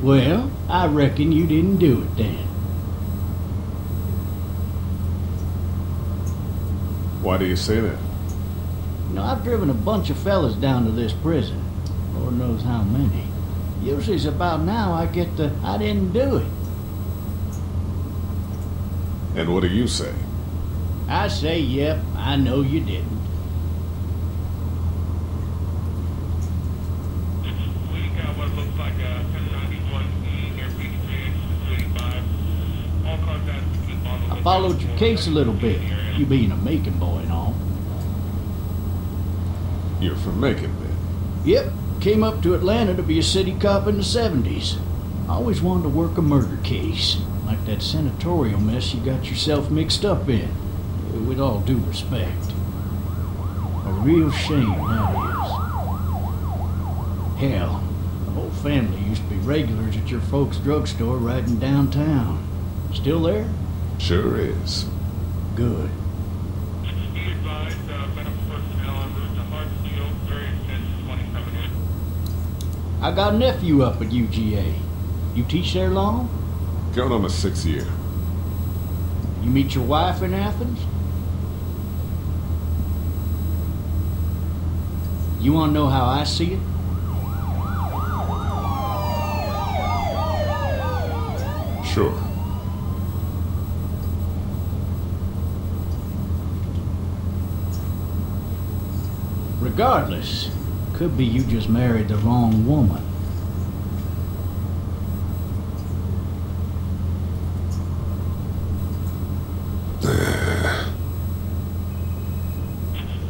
Well, I reckon you didn't do it then. Why do you say that? You know, I've driven a bunch of fellas down to this prison. Lord knows how many. Usually it's about now I get the, I didn't do it. And what do you say? I say, yep, I know you didn't. We got what looks like a 1091E near Beach Ridge, 285. All contacts with bottle. I followed your case a little bit, you being a Macon boy and all. You're from Macon, then? Yep, came up to Atlanta to be a city cop in the 70s. I always wanted to work a murder case, like that senatorial mess you got yourself mixed up in. With all due respect. A real shame, that is. Hell, the whole family used to be regulars at your folks' drugstore right in downtown. Still there? Sure is. Good. Be advised, medical personnel en route to Hartsfield, very extensive 27. I got a nephew up at UGA. You teach there long? Going on my 6th year. You meet your wife in Athens? You want to know how I see it? Sure. Regardless, could be you just married the wrong woman.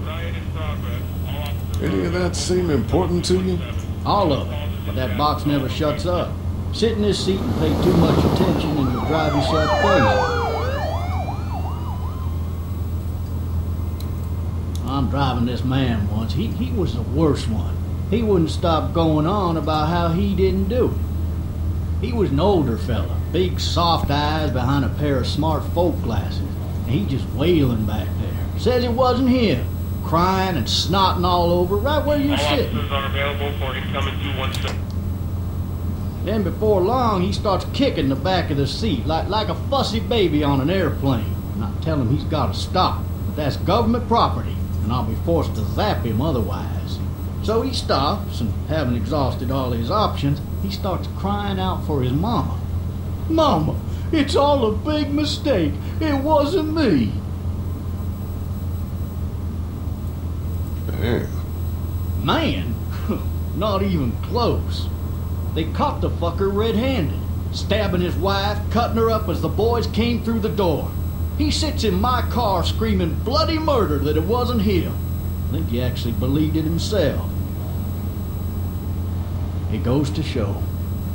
Riot in progress. All officers Any of that seem important to you? All of it, but that box never shuts up. Sit in this seat and pay too much attention and you'll drive yourself crazy. I'm driving this man once. He was the worst one. He wouldn't stop going on about how he didn't do it. He was an older fella, big soft eyes behind a pair of smart folk glasses. And he just wailing back there. Says it wasn't him. Crying and snotting all over right where you're sitting. officers are available for incoming 217. Then before long, he starts kicking the back of the seat like a fussy baby on an airplane. And I tell him he's got to stop, but that's government property, and I'll be forced to zap him otherwise. So he stops, and having exhausted all his options, he starts crying out for his mama. Mama, it's all a big mistake. It wasn't me. Damn. Man, not even close. They caught the fucker red-handed, stabbing his wife, cutting her up as the boys came through the door. He sits in my car screaming bloody murder that it wasn't him. I think he actually believed it himself. It goes to show,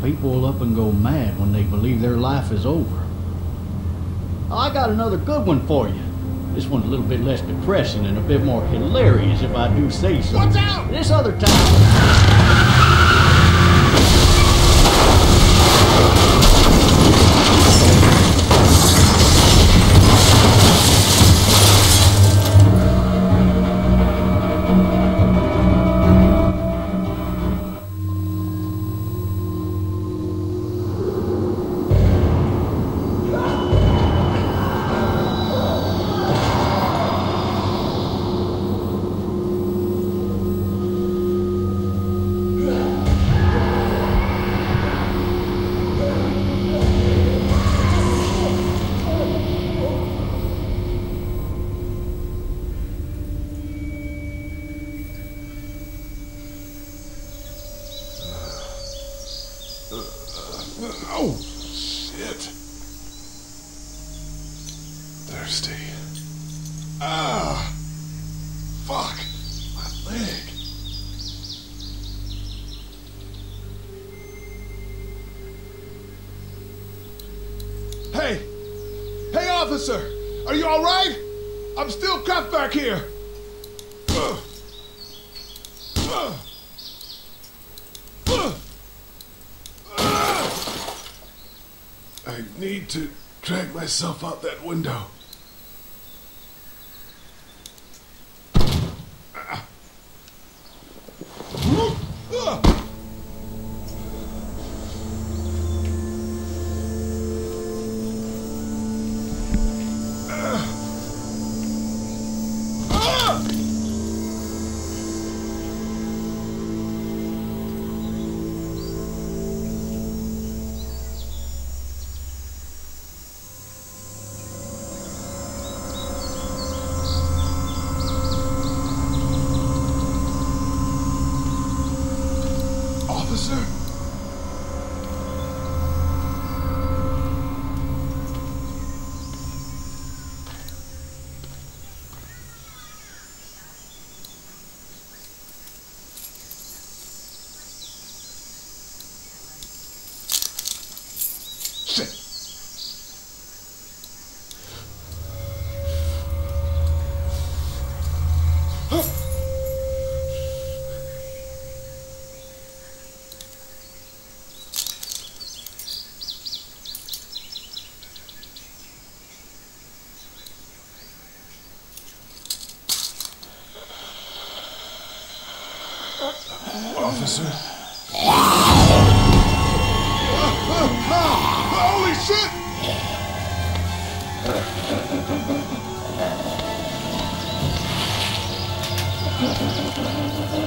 people will up and go mad when they believe their life is over. I got another good one for you. This one's a little bit less depressing and a bit more hilarious, if I do say so. Watch out! This other time... Oh, shit. Thirsty. Ah! Fuck! My leg. Hey! Hey, officer! Are you all right? I'm still cuffed back here. I need to drag myself out that window. officer. Shit. Officer? Holy shit!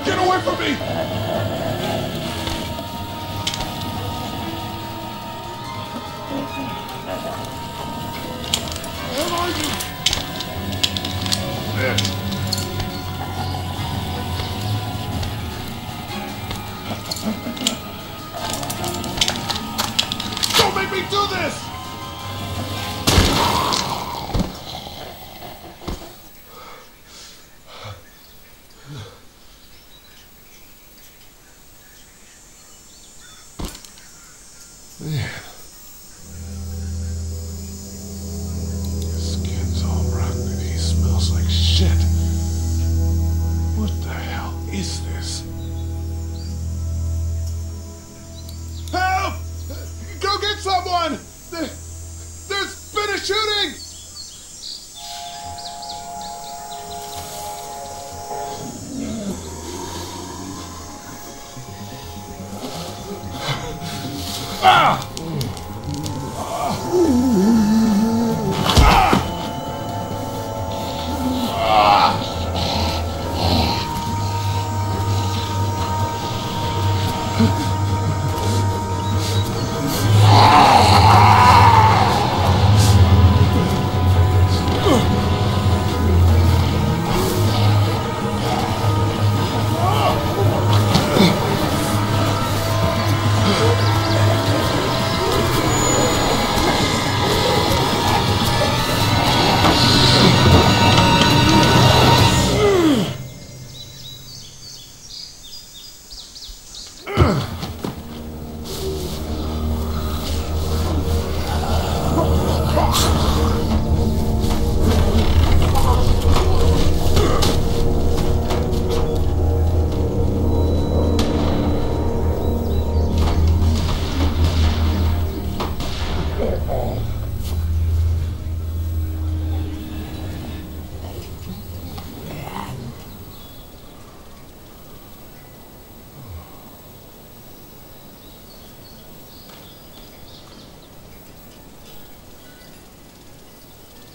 Get away from me! Where are you? There. Don't make me do this! Man. His skin's all rotten and he smells like shit. What the hell is this? Help! Go get someone! There's been a shooting! Ah!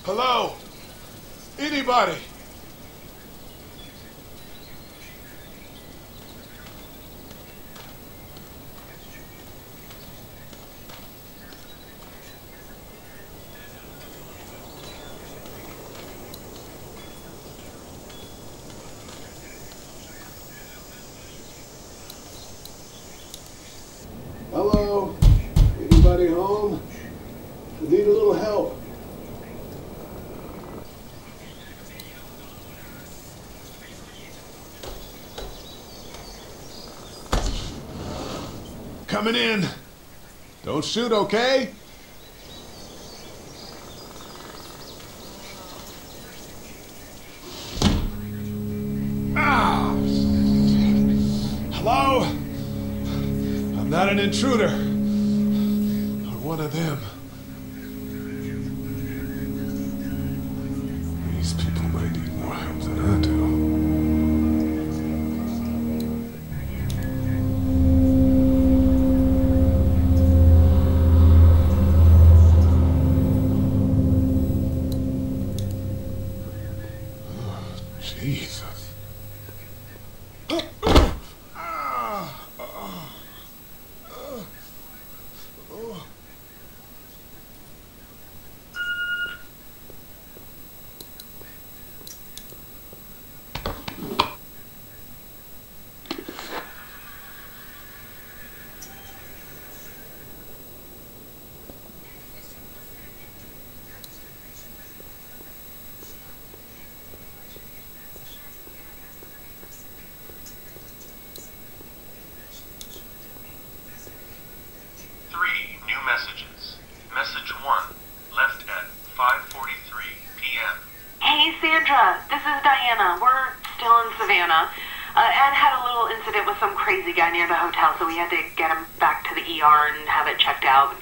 Hello? Anybody? Hello? Anybody home? I need a little help. Coming in. Don't shoot, okay? Ah! Hello? I'm not an intruder. Or one of them. These people might need more help than I do. Jesus. Savannah. Ed had a little incident with some crazy guy near the hotel, so we had to get him back to the ER and have it checked out.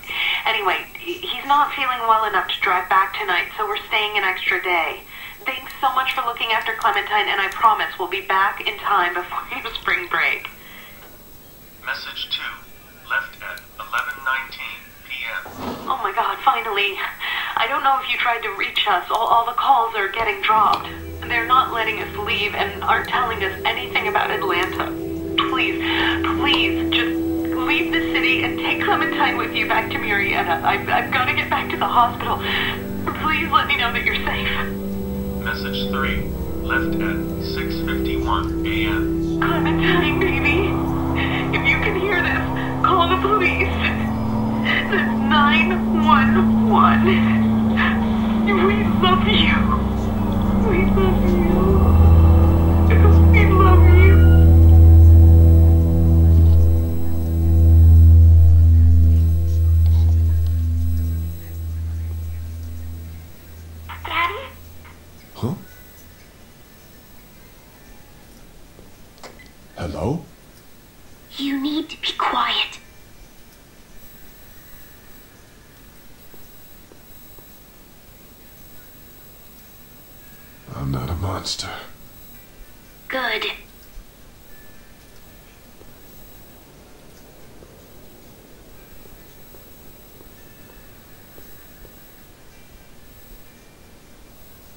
Anyway, he's not feeling well enough to drive back tonight, so we're staying an extra day. Thanks so much for looking after Clementine, and I promise we'll be back in time before your spring break. Message 2, left at 11:19 p.m. Oh my god, finally. I don't know if you tried to reach us. All the calls are getting dropped. They're not letting us leave and aren't telling us anything about Atlanta. Please, just leave the city and take Clementine with you back to Murrieta. I've got to get back to the hospital. Please let me know that you're safe. Message 3, left at 6:51 a.m. Clementine, baby. If you can hear this, call the police. That's 911. We love you. We love you. We love you. Daddy? Huh? Hello? You need to be quiet. I'm not a monster. Good.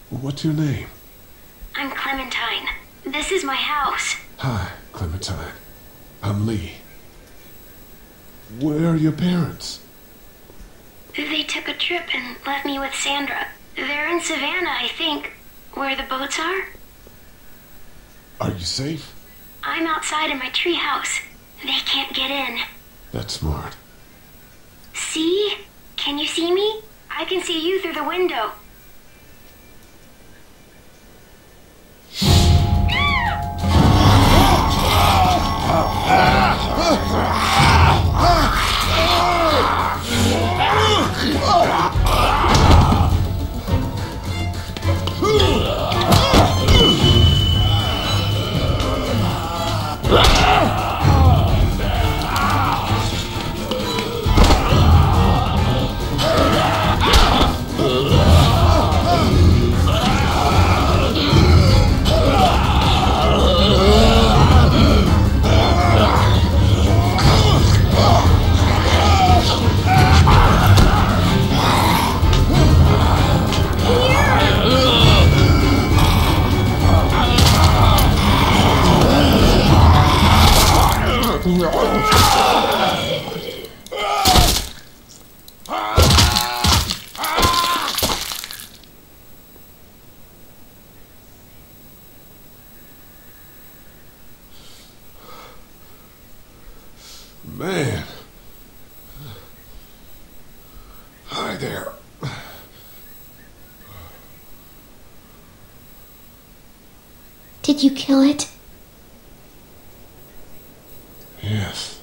What's your name? I'm Clementine. This is my house. Hi, Clementine. I'm Lee. Where are your parents? They took a trip and left me with Sandra. They're in Savannah, I think. Where the boats are? Are you safe? I'm outside in my treehouse. They can't get in. That's smart. See? Can you see me? I can see you through the window. Man. Hi there. Did you kill it? Yes.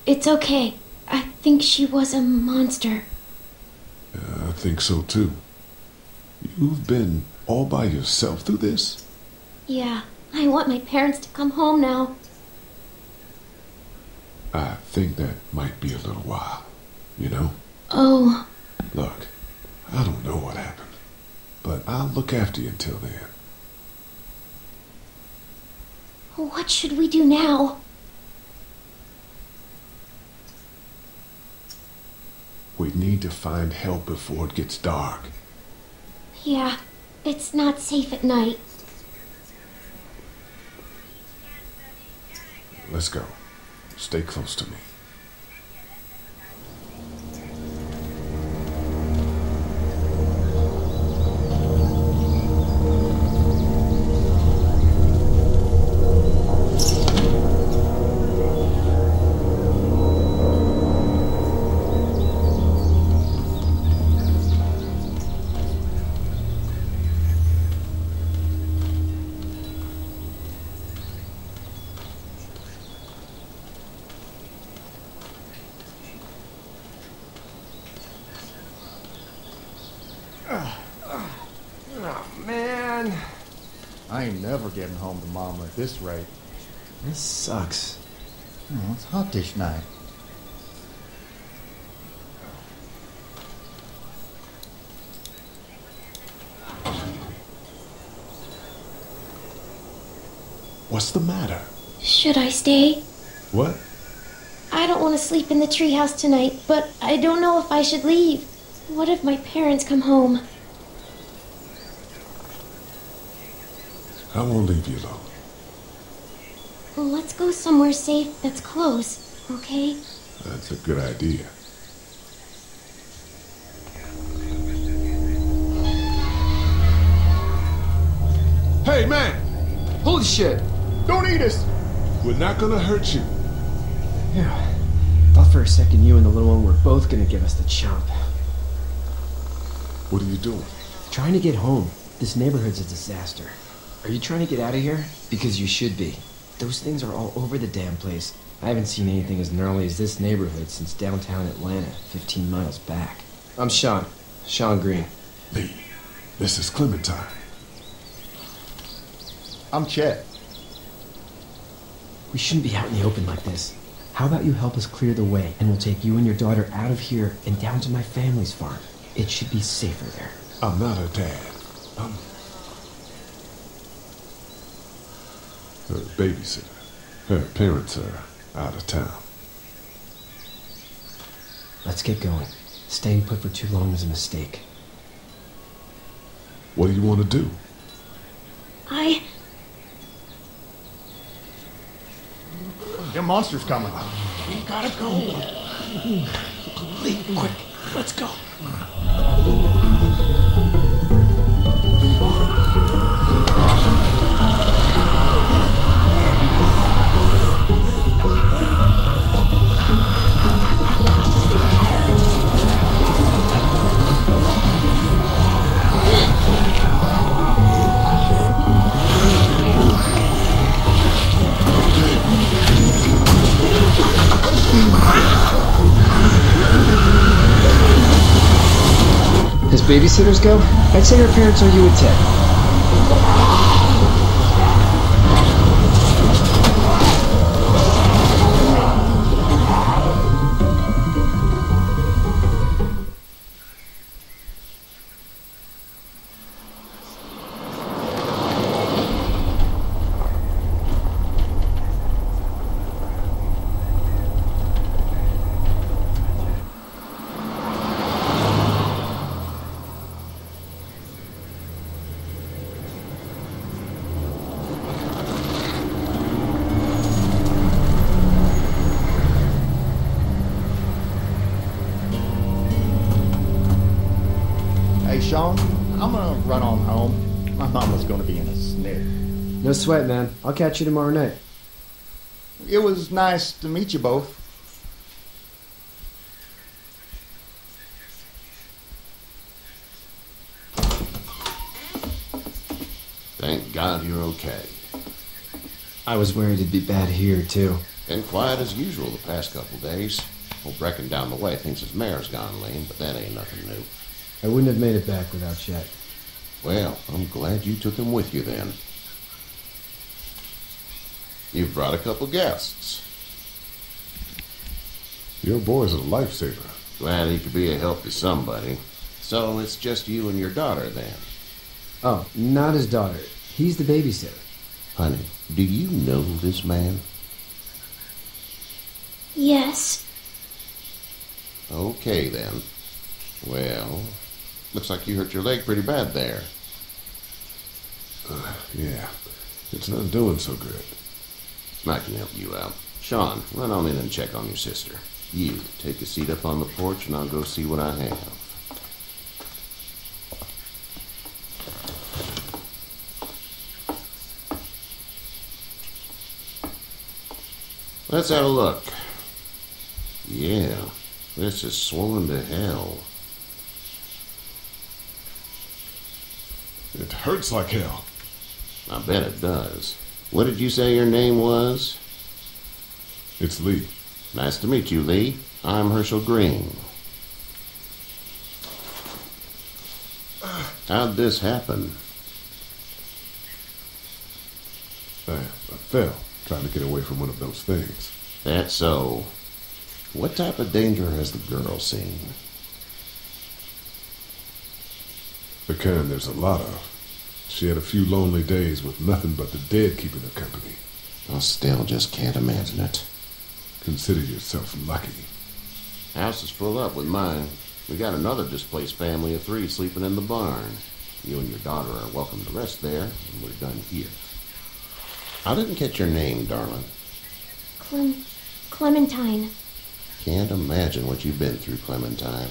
It's okay. I think she was a monster. I think so too. You've been all by yourself through this? Yeah, I want my parents to come home now. I think that might be a little while, you know? Oh. Look, I don't know what happened, but I'll look after you until then. What should we do now? We need to find help before it gets dark. Yeah, it's not safe at night. Let's go. Stay close to me. I ain't never getting home to Mom at this rate. This sucks. Oh, it's hot this night. What's the matter? Should I stay? What? I don't want to sleep in the treehouse tonight, but I don't know if I should leave. What if my parents come home? I won't leave you alone. Let's go somewhere safe that's close, okay? That's a good idea. Hey, man! Holy shit! Don't eat us! We're not gonna hurt you. Yeah. Thought for a second you and the little one were both gonna give us the chomp. What are you doing? Trying to get home. This neighborhood's a disaster. Are you trying to get out of here? Because you should be. Those things are all over the damn place. I haven't seen anything as gnarly as this neighborhood since downtown Atlanta, 15 miles back. I'm Sean. Sean Green. Lee, this is Clementine. I'm Chet. We shouldn't be out in the open like this. How about you help us clear the way, and we'll take you and your daughter out of here and down to my family's farm. It should be safer there. I'm not her dad. I'm her babysitter. Her parents are out of town. Let's get going. Staying put for too long was a mistake. What do you want to do? Them monsters coming. We gotta go. Lee, quick, let's go. As babysitters go, I'd say her parents are you and Ted. Hey, Sean, I'm gonna run on home. My mama's gonna be in a snare. No sweat, man. I'll catch you tomorrow night. It was nice to meet you both. Thank God you're okay. I was worried it'd be bad here, too. Been quiet as usual the past couple days. Old Brecken down the way thinks his mare's gone lame, but that ain't nothing new. I wouldn't have made it back without Chet. Well, I'm glad you took him with you then. You've brought a couple guests. Your boy's a lifesaver. Glad he could be a help to somebody. So it's just you and your daughter then. Oh, not his daughter. He's the babysitter. Honey, do you know this man? Yes. Okay then. Well, looks like you hurt your leg pretty bad there. Yeah, it's not doing so good. I can help you out. Sean, run on in and check on your sister. You, take a seat up on the porch and I'll go see what I have. Let's have a look. Yeah, this is swollen to hell. It hurts like hell. I bet it does. What did you say your name was? It's Lee. Nice to meet you, Lee. I'm Herschel Green. How'd this happen? I fell trying to get away from one of those things. That's so. What type of danger has the girl seen? The kind there's a lot of. She had a few lonely days with nothing but the dead keeping her company. I still just can't imagine it. Consider yourself lucky. House is full up with mine. We got another displaced family of 3 sleeping in the barn. You and your daughter are welcome to rest there, and we're done here. I didn't catch your name, darling. Clementine. Can't imagine what you've been through, Clementine.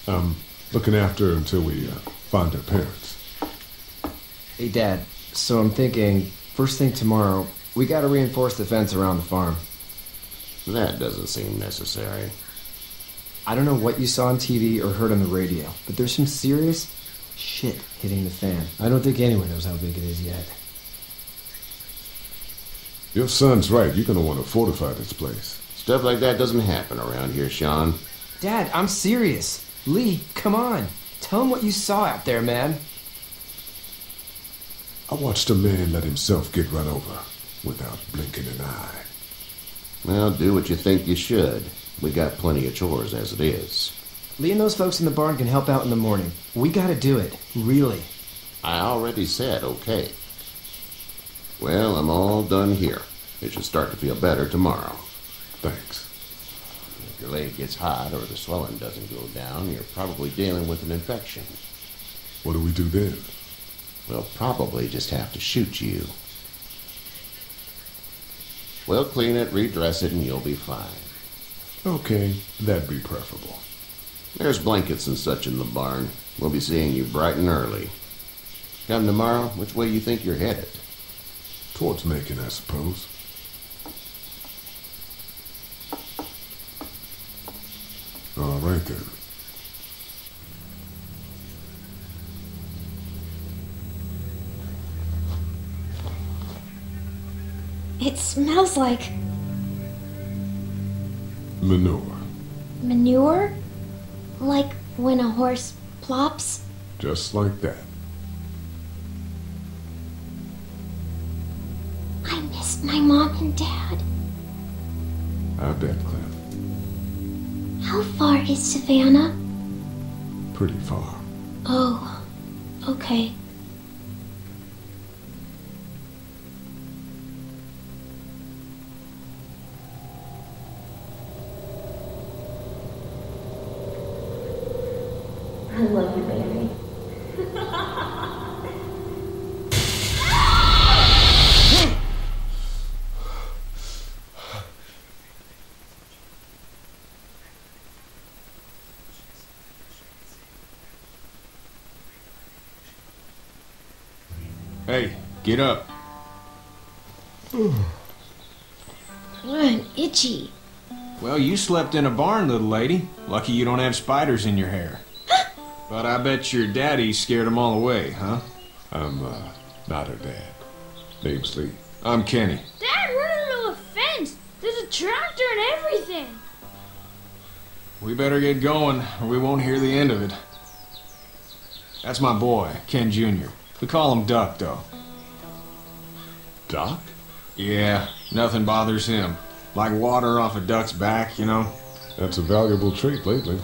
I'm looking after her until we find her parents. Hey, Dad. So I'm thinking, first thing tomorrow, we gotta reinforce the fence around the farm. That doesn't seem necessary. I don't know what you saw on TV or heard on the radio, but there's some serious shit hitting the fan. I don't think anyone knows how big it is yet. Your son's right. You're gonna want to fortify this place. Stuff like that doesn't happen around here, Sean. Dad, I'm serious. Lee, come on. Tell him what you saw out there, man. I watched a man let himself get run over without blinking an eye. Well, do what you think you should. We got plenty of chores as it is. Lee and those folks in the barn can help out in the morning. We gotta do it. Really. I already said okay. Well, I'm all done here. It should start to feel better tomorrow. Thanks. If your leg gets hot or the swelling doesn't go down, you're probably dealing with an infection. What do we do then? We'll probably just have to shoot you. We'll clean it, redress it, and you'll be fine. Okay, that'd be preferable. There's blankets and such in the barn. We'll be seeing you bright and early. Come tomorrow, which way you think you're headed? Towards Macon, I suppose. All right, then. It smells like Manure. manure? Like when a horse plops? Just like that. I miss my mom and dad. I bet, Clem. How far is Savannah? Pretty far. Oh, okay. I love you, baby. Hey, get up. I'm itchy. Well, you slept in a barn, little lady. Lucky you don't have spiders in your hair. But I bet your daddy scared them all away, huh? I'm, not her dad. Name's Lee. I'm Kenny. Dad, we're in the middle of a fence. There's a tractor and everything. We better get going, or we won't hear the end of it. That's my boy, Ken Jr. We call him Duck, though. Doc? Yeah, nothing bothers him. Like water off a duck's back, you know? That's a valuable trait lately.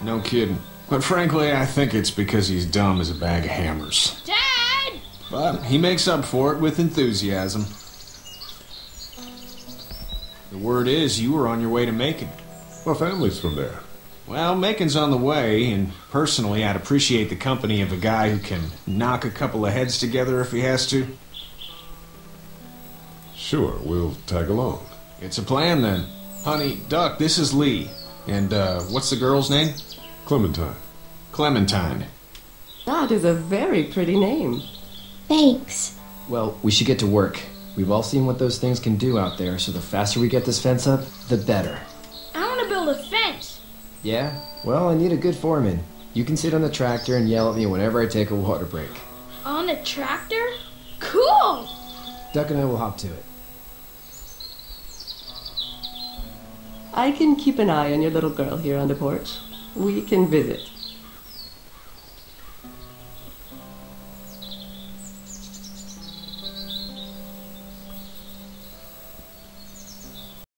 No kidding. But frankly, I think it's because he's dumb as a bag of hammers. Dad! But he makes up for it with enthusiasm. The word is you were on your way to Macon. My family's from there. Well, Macon's on the way, and personally, I'd appreciate the company of a guy who can knock a couple of heads together if he has to. Sure, we'll tag along. It's a plan, then. Honey, Duck, this is Lee. And, what's the girl's name? Clementine. Clementine. That is a very pretty name. Thanks. Well, we should get to work. We've all seen what those things can do out there, so the faster we get this fence up, the better. I want to build a fence. Yeah? Well, I need a good foreman. You can sit on the tractor and yell at me whenever I take a water break. On a tractor? Cool! Duck and I will hop to it. I can keep an eye on your little girl here on the porch. We can visit.